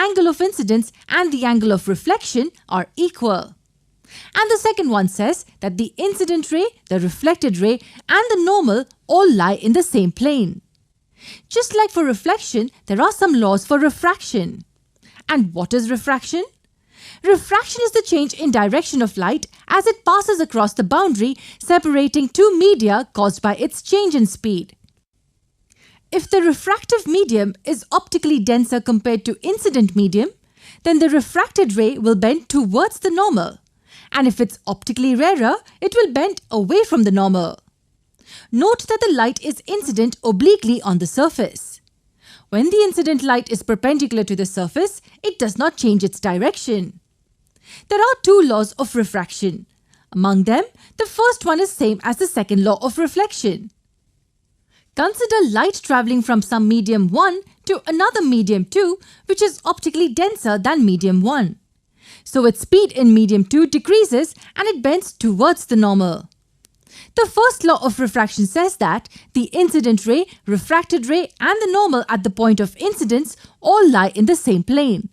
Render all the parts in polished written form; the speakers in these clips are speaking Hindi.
angle of incidence and the angle of reflection are equal. And the second one says that the incident ray, the reflected ray, and the normal all lie in the same plane. Just like for reflection, there are some laws for refraction. And what is refraction? Refraction is the change in direction of light as it passes across the boundary separating two media caused by its change in speed. If the refractive medium is optically denser compared to incident medium, then the refracted ray will bend towards the normal. And if it's optically rarer, it will bend away from the normal. Note that the light is incident obliquely on the surface. When the incident light is perpendicular to the surface, it does not change its direction. There are two laws of refraction. Among them, the first one is same as the second law of reflection. Consider light travelling from some medium 1 to another medium 2, which is optically denser than medium 1. So its speed in medium 2 decreases and it bends towards the normal. The first law of refraction says that the incident ray, refracted ray, and the normal at the point of incidence all lie in the same plane.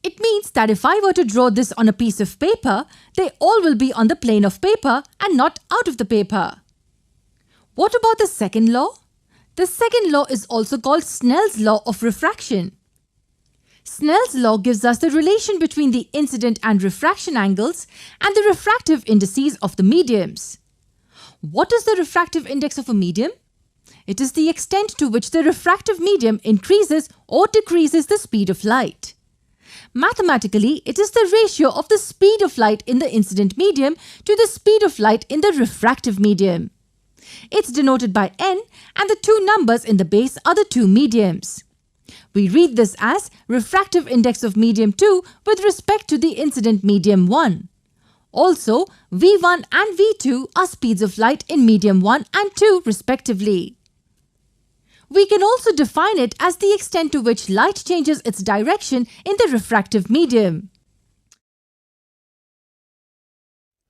It means that if I were to draw this on a piece of paper, they all will be on the plane of paper and not out of the paper. What about the second law? The second law is also called Snell's law of refraction. Snell's law gives us the relation between the incident and refraction angles and the refractive indices of the mediums. What is the refractive index of a medium? It is the extent to which the refractive medium increases or decreases the speed of light. Mathematically, it is the ratio of the speed of light in the incident medium to the speed of light in the refractive medium. It's denoted by n, and the two numbers in the base are the two mediums. We read this as refractive index of medium 2 with respect to the incident medium 1. Also, V1 and V2 are speeds of light in medium 1 and 2 respectively. We can also define it as the extent to which light changes its direction in the refractive medium.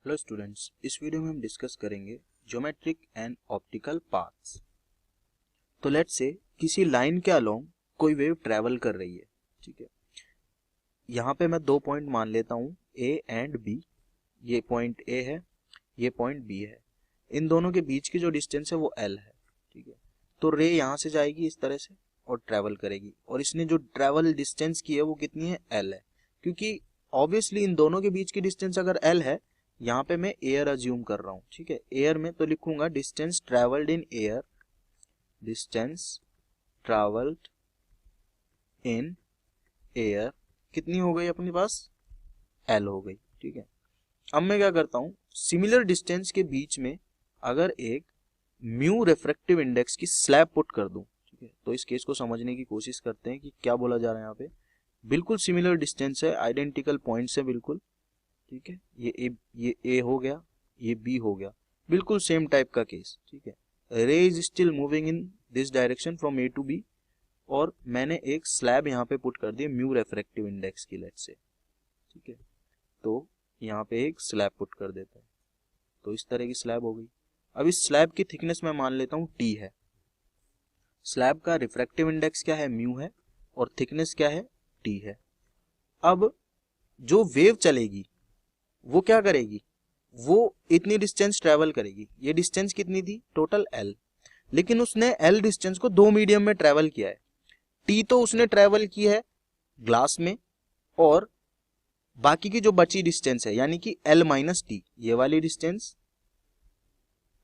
Hello students, इस वीडियो में हम डिस्कस करेंगे ज्योमेट्रिक एंड ऑप्टिकल पाथ्स। तो लेट्स से किसी लाइन के अलोंग कोई वेव ट्रैवल कर रही है, ठीक है। यहाँ पे मैं दो पॉइंट मान लेता हूँ ए एंड बी। ये पॉइंट ए है, ये पॉइंट बी है। इन दोनों के बीच की जो डिस्टेंस है वो एल है, ठीक है। तो रे यहाँ से जाएगी इस तरह से और ट्रैवल करेगी, और इसने जो ट्रैवल डिस्टेंस की है वो कितनी है, एल है। क्योंकि ऑब्वियसली इन दोनों के बीच की डिस्टेंस अगर एल है, यहाँ पे मैं एयर अज्यूम कर रहा हूँ, ठीक है। एयर में तो लिखूंगा distance travelled in air, distance travelled in air कितनी हो गई अपने पास, एल हो गई, ठीक है। अब मैं क्या करता हूँ, सिमिलर डिस्टेंस के बीच में अगर एक म्यू रिफ्रैक्टिव इंडेक्स की स्लैब पुट कर दूं, ठीक है। तो इस केस को समझने की कोशिश करते हैं कि क्या बोला जा रहा है यहाँ पे। बिल्कुल सिमिलर डिस्टेंस है, आइडेंटिकल पॉइंट्स है बिल्कुल, ठीक है। ये ए हो गया, ये बी हो गया, बिल्कुल सेम टाइप का केस, ठीक है। Ray is still moving in this direction from A to B, और मैंने एक स्लैब यहाँ पे पुट कर दी म्यू रिफ्रैक्टिव इंडेक्स की, लेट्स से, ठीक है। तो यहाँ पे एक स्लैब पुट कर देता है, तो इस तरह की स्लैब हो गई। अब इस स्लैब की थिकनेस मैं मान लेता हूँ टी है। स्लैब का रिफ्रैक्टिव इंडेक्स क्या है, म्यू है, और थिकनेस क्या है, टी है। अब जो वेव चलेगी वो क्या करेगी, वो इतनी डिस्टेंस ट्रेवल करेगी। ये डिस्टेंस कितनी थी, टोटल एल, लेकिन उसने एल डिस्टेंस को दो मीडियम में ट्रेवल किया है। टी तो उसने ट्रेवल की है ग्लास में, और बाकी की जो बची डिस्टेंस है यानी कि एल माइनस टी, ये वाली डिस्टेंस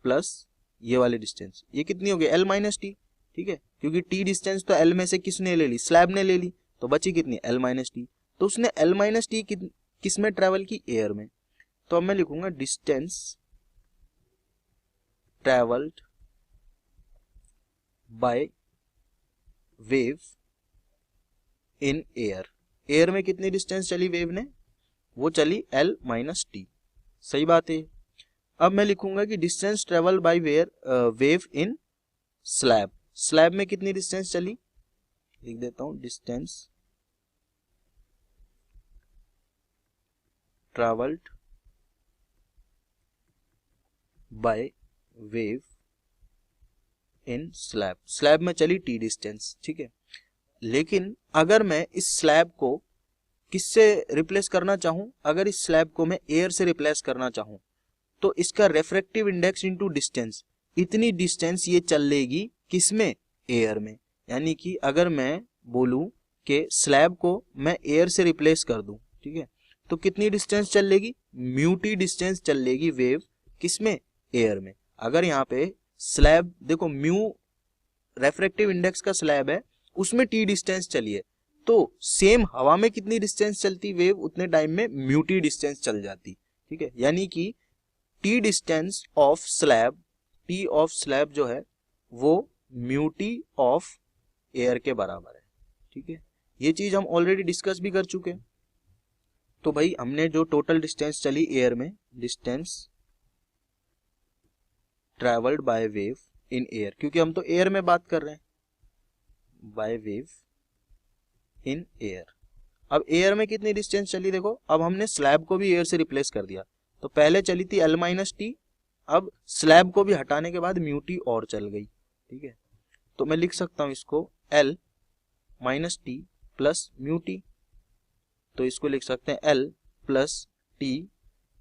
प्लस ये वाली डिस्टेंस, ये कितनी हो गई, एल माइनस टी, ठीक है। क्योंकि टी डिस्टेंस तो एल में से किसने ले ली, स्लैब ने ले ली, तो बची कितनी, एल माइनस टी। तो उसने एल माइनस टी किस में ट्रेवल की, एयर में। तो अब मैं लिखूंगा distance travelled by wave in air. Air में कितनी डिस्टेंस चली वेव ने, वो चली एल माइनस टी, सही बात है। अब मैं लिखूंगा कि distance travel by wave in slab. Slab में कितनी डिस्टेंस चली, लिख देता हूं distance travelled by wave in slab. Slab में चली टी डिस्टेंस, ठीक है। लेकिन अगर मैं इस स्लैब को किससे रिप्लेस करना चाहूं, अगर इस स्लैब को मैं एयर से रिप्लेस करना चाहूं तो इसका रेफ्रेक्टिव इंडेक्स इनटू डिस्टेंस, इतनी डिस्टेंस ये चल लेगी किसमें, एयर में। यानी कि अगर मैं बोलूं कि स्लैब को मैं एयर से रिप्लेस कर दूं, ठीक है, तो कितनी डिस्टेंस चल लेगी, म्यू टी डिस्टेंस चल लेगी वेव किसमें, एयर में। अगर यहाँ पे स्लैब देखो म्यू रेफ्रेक्टिव इंडेक्स का स्लैब है, उसमें टी डिस्टेंस चलिए, तो सेम हवा में कितनी डिस्टेंस चलती वेव, उतने टाइम में म्यू टी डिस्टेंस चल जाती, ठीक है। यानी कि T distance of slab, T of slab जो है वो म्यू टी ऑफ एयर के बराबर है, ठीक है। ये चीज हम ऑलरेडी डिस्कस भी कर चुके हैं। तो भाई हमने जो टोटल डिस्टेंस चली एयर में, distance travelled by wave in air, क्योंकि हम तो एयर में बात कर रहे हैं, बाय वेव इन एयर। अब एयर में कितनी डिस्टेंस चली देखो, अब हमने स्लैब को भी एयर से रिप्लेस कर दिया, तो पहले चली थी L माइनस टी, अब स्लैब को भी हटाने के बाद म्यू टी और चल गई, ठीक है। तो मैं लिख सकता हूं इसको L minus T plus mu T, तो इसको लिख सकते हैं L plus T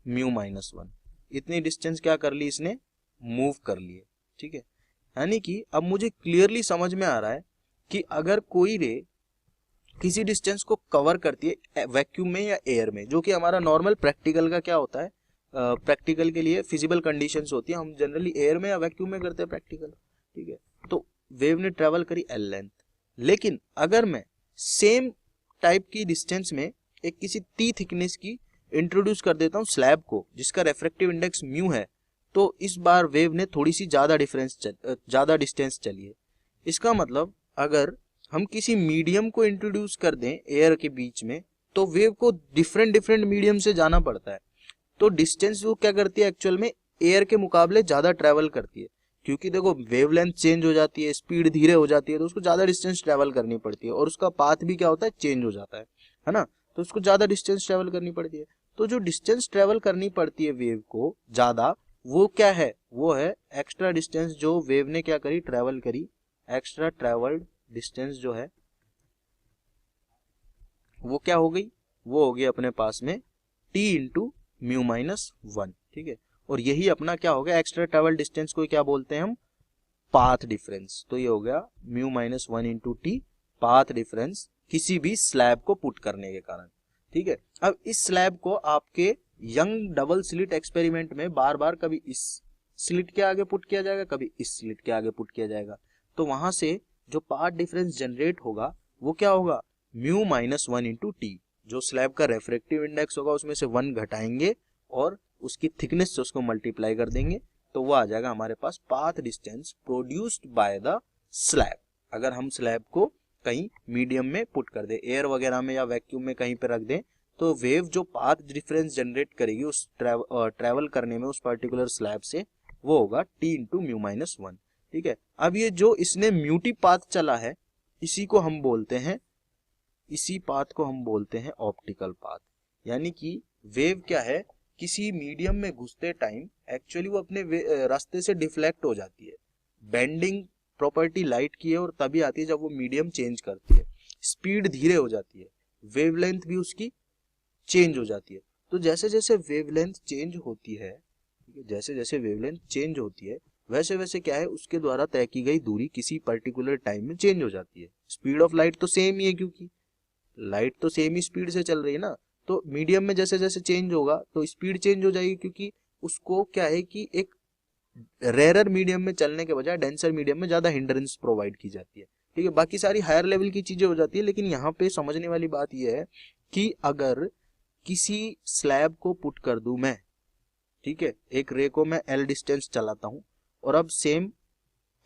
mu minus 1। इतनी डिस्टेंस क्या कर ली इसने, मूव कर लिए, ठीक है। यानी कि अब मुझे क्लियरली समझ में आ रहा है कि अगर कोई रे किसी डिस्टेंस को कवर करती है वैक्यूम में या एयर में, जो कि हमारा नॉर्मल प्रैक्टिकल का क्या होता है, प्रैक्टिकल के लिए फिजिबल कंडीशंस होती है, हम जनरली एयर में या वैक्यूम में करते हैं प्रैक्टिकल, ठीक है। तो वेव ने ट्रेवल करी L लेंथ, लेकिन अगर मैं सेम टाइप की डिस्टेंस में एक किसी टी थिकनेस की इंट्रोड्यूस कर देता हूँ स्लैब को, जिसका रेफ्रेक्टिव इंडेक्स म्यू है, तो इस बार वेव ने थोड़ी सी ज्यादा डिस्टेंस चली है। इसका मतलब अगर हम किसी मीडियम को इंट्रोड्यूस कर दें एयर के बीच में, तो वेव को डिफरेंट मीडियम से जाना पड़ता है, तो डिस्टेंस वो क्या करती है एक्चुअल में एयर के मुकाबले ज्यादा ट्रेवल करती है, क्योंकि देखो वेवलेंथ चेंज हो जाती है, स्पीड धीरे हो जाती है, तो उसको ज्यादा डिस्टेंस ट्रेवल करनी पड़ती है, और उसका पाथ भी क्या होता है, चेंज हो जाता है ना, तो उसको ज्यादा डिस्टेंस ट्रेवल करनी पड़ती है। तो जो डिस्टेंस ट्रेवल करनी पड़ती है वेव को ज्यादा, वो क्या है, वो है एक्स्ट्रा डिस्टेंस जो वेव ने क्या करी, ट्रेवल करी। एक्स्ट्रा ट्रेवल्ड डिस्टेंस जो है वो क्या हो गई, वो हो गई अपने पास में t इंटू म्यू माइनस 1, ठीक है। और यही अपना क्या हो गया, एक्स्ट्रा ट्रेवल डिस्टेंस को क्या बोलते हैं हम, पाथ डिफरेंस। तो ये हो गया mu minus 1 into T, path difference किसी भी स्लैब को पुट करने के कारण, ठीक है। अब इस स्लैब को आपके यंग डबल स्लिट एक्सपेरिमेंट में बार बार कभी इस स्लिट के आगे पुट किया जाएगा, कभी इस स्लिट के आगे पुट किया जाएगा, तो वहां से जो पाथ डिफरेंस जनरेट होगा वो क्या होगा, म्यू माइनस 1 इंटू टी। जो स्लैब का रेफ्रेक्टिव इंडेक्स होगा उसमें से 1 घटाएंगे और उसकी थिकनेस से उसको मल्टीप्लाई कर देंगे, तो वो आ जाएगा हमारे पास path distance produced by the slab. अगर हम स्लैब को कहीं मीडियम में पुट कर दे, एयर वगैरह में या वैक्यूम में कहीं पे रख दें, तो वेव जो पाथ डिफरेंस जनरेट करेगी उस ट्रेवल करने में उस पर्टिकुलर स्लैब से, वो होगा टी इंटू म्यू माइनस 1, ठीक है। अब ये जो इसने म्यूटी पाथ चला है, इसी को हम बोलते हैं, इसी पाथ को हम बोलते हैं ऑप्टिकल पाथ। यानी कि वेव क्या है, किसी मीडियम में घुसते टाइम एक्चुअली वो अपने रास्ते से डिफ्लेक्ट हो जाती है। बेंडिंग प्रॉपर्टी लाइट की है और तभी आती है जब वो मीडियम चेंज करती है, स्पीड धीरे हो जाती है, वेवलेंथ भी उसकी चेंज हो जाती है। तो जैसे जैसे वेवलेंथ चेंज होती है, जैसे जैसे वेवलेंथ चेंज होती है, वैसे वैसे क्या है, उसके द्वारा तय की गई दूरी किसी पर्टिकुलर टाइम में चेंज हो जाती है। स्पीड ऑफ लाइट तो सेम ही है, क्योंकि लाइट तो सेम ही स्पीड से चल रही है ना, तो मीडियम में जैसे जैसे चेंज होगा तो स्पीड चेंज हो जाएगी, क्योंकि उसको क्या है कि एक रेयरर मीडियम में चलने के बजाय डेंसर मीडियम में ज्यादा हिंड्रेंस प्रोवाइड की जाती है, ठीक है। बाकी सारी हायर लेवल की चीजें हो जाती है, लेकिन यहाँ पे समझने वाली बात यह है कि अगर किसी स्लैब को पुट कर दूं मैं, ठीक है, एक रे को मैं L डिस्टेंस चलाता हूं, और अब सेम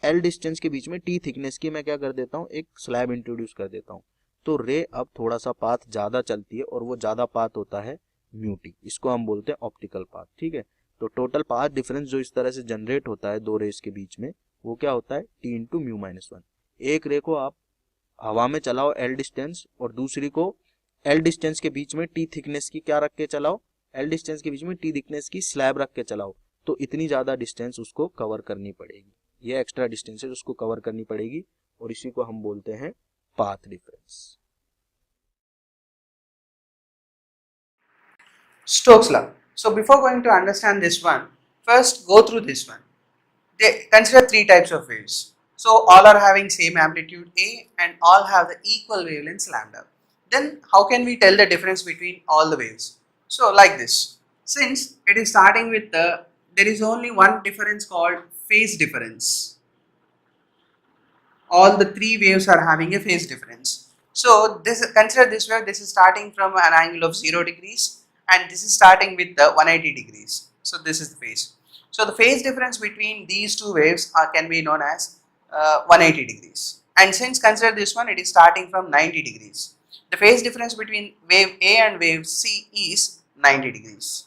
L डिस्टेंस के बीच में T थिकनेस की मैं क्या कर देता हूं, एक स्लैब इंट्रोड्यूस कर देता हूं, तो रे अब थोड़ा सा पाथ ज्यादा चलती है, और वो ज्यादा पाथ होता है म्यू टी, इसको हम बोलते हैं ऑप्टिकल पाथ, ठीक है। तो टोटल पाथ डिफरेंस जो इस तरह से जनरेट होता है दो रेस के बीच में, वो क्या होता है, टी इंटू म्यू माइनस 1। एक रे को आप हवा में चलाओ L डिस्टेंस, और दूसरी को L डिस्टेंस के बीच में T थिकनेस की क्या रख के चलाओ, L डिस्टेंस के बीच में T थिकनेस की स्लैब रख के चलाओ, तो इतनी ज्यादा डिस्टेंस उसको कवर करनी पड़ेगी, ये एक्स्ट्रा डिस्टेंस है उसको कवर करनी पड़ेगी, और इसी को हम बोलते हैं path difference. Stokes law. So before going to understand this one, first go through this one. They consider three types of waves. So all are having same amplitude A and all have the equal wavelengths lambda. Then how can we tell the difference between all the waves? So like this, since it is starting with there is only one difference called phase difference. All the three waves are having a phase difference. So consider this wave, this is starting from an angle of 0 degrees and this is starting with the 180 degrees. So this is the phase. So the phase difference between these two waves can be known as 180 degrees. And since consider this one, it is starting from 90 degrees. The phase difference between wave A and wave C is 90 degrees.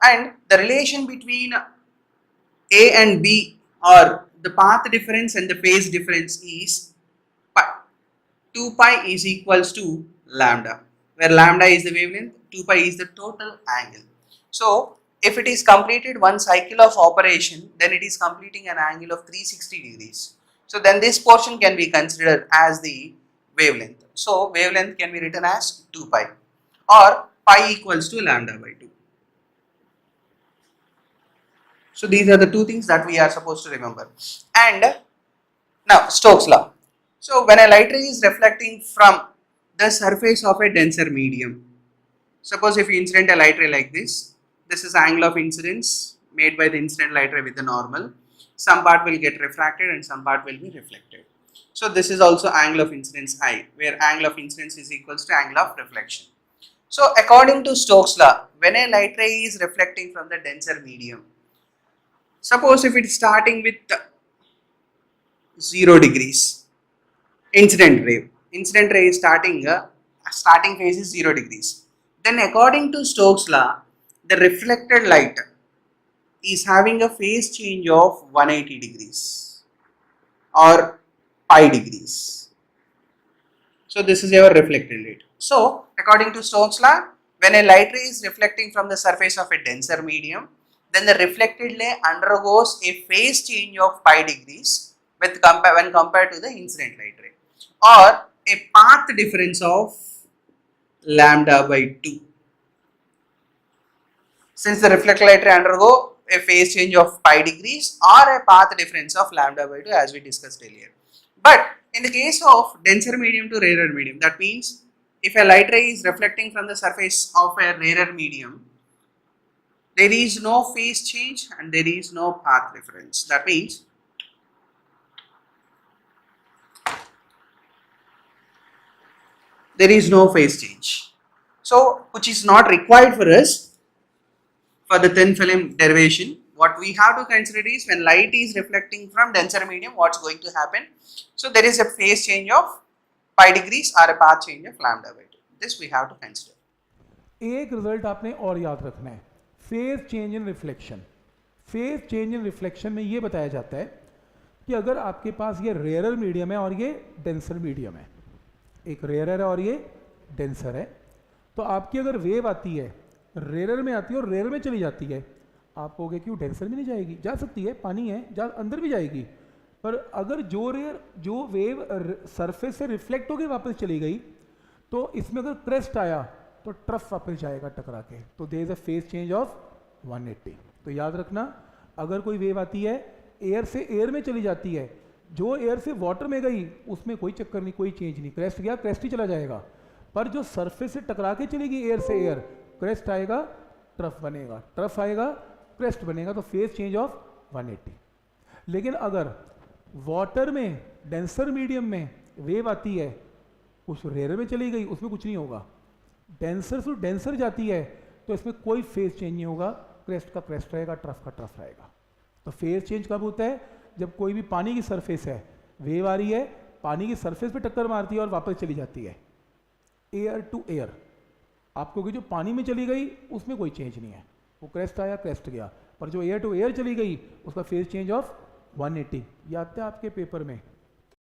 And the relation between A and B, or the path difference and the phase difference, is pi. 2 pi is equals to lambda, where lambda is the wavelength, 2 pi is the total angle. So if it is completed one cycle of operation, then it is completing an angle of 360 degrees. So then this portion can be considered as the wavelength. So wavelength can be written as 2 pi, or pi equals to lambda by 2. So these are the two things that we are supposed to remember. And now Stokes law. So when a light ray is reflecting from the surface of a denser medium, suppose if you incident a light ray like this is angle of incidence made by the incident light ray with the normal. Some part will get refracted and some part will be reflected. So this is also angle of incidence I, where angle of incidence is equals to angle of reflection. So according to Stokes law, when a light ray is reflecting from the denser medium, suppose if it is starting with 0 degrees, incident ray is starting phase is 0 degrees. Then according to Stokes law, the reflected light is having a phase change of 180 degrees or pi degrees. So this is your reflected light. So according to Stokes law, when a light ray is reflecting from the surface of a denser medium, then the reflected ray undergoes a phase change of pi degrees when compared to the incident light ray, or a path difference of lambda by 2. Since the reflected light ray undergo a phase change of pi degrees or a path difference of lambda by 2, as we discussed earlier. But in the case of denser medium to rarer medium, that means if a light ray is reflecting from the surface of a rarer medium, there is no phase change and there is no path difference. That means there is no phase change. So which is not required for us for the thin film derivation. What we have to consider is when light is reflecting from denser medium, what's going to happen. So there is a phase change of pi degrees or a path change of lambda by 2. This we have to consider. एक रिजल्ट आपने और याद रखना है, phase change in reflection. Phase change in reflection में ये बताया जाता है कि अगर आपके पास ये रेयरर मीडियम है और ये डेंसर मीडियम है, एक रेयरर है और ये डेंसर है, तो आपकी अगर वेव आती है रेयरर में आती है और रेयरर में चली जाती है, आप कहोगे क्यों डेंसर में नहीं जाएगी? जा सकती है, पानी है, अंदर भी जाएगी, पर अगर जो वेव सरफेस से रिफ्लेक्ट होकर वापस चली गई तो इसमें अगर क्रेस्ट आया तो ट्रफ वापस जाएगा टकरा के, तो there is a phase change of 180। तो याद रखना, अगर कोई वेव आती है एयर से एयर में चली जाती है, जो एयर से वाटर में गई उसमें कोई चक्कर नहीं, कोई चेंज नहीं, क्रेस्ट गया क्रेस्ट ही चला जाएगा, पर जो सरफेस से टकरा के चलेगी एयर से एयर, क्रेस्ट आएगा ट्रफ बनेगा, ट्रफ आएगा क्रेस्ट बनेगा, तो फेज चेंज ऑफ 180। लेकिन अगर वाटर में डेंसर मीडियम में वेव आती है, कुछ रेयर में चली गई, उसमें कुछ नहीं होगा, डेंसर से डेंसर जाती है तो इसमें कोई फेज चेंज नहीं होगा, क्रेस्ट का क्रेस्ट रहेगा, ट्रफ का ट्रफ रहेगा। तो फेज चेंज कब होता है? जब कोई भी पानी की सरफेस है, वेव आ रही है, पानी की सरफेस पे टक्कर मारती है और वापस चली जाती है, एयर टू एयर, आपको जो पानी में चली गई उसमें कोई चेंज नहीं है, वो क्रेस्ट आया क्रेस्ट गया, पर जो एयर टू एयर चली गई उसका फेज चेंज ऑफ 180। याद है आपके पेपर में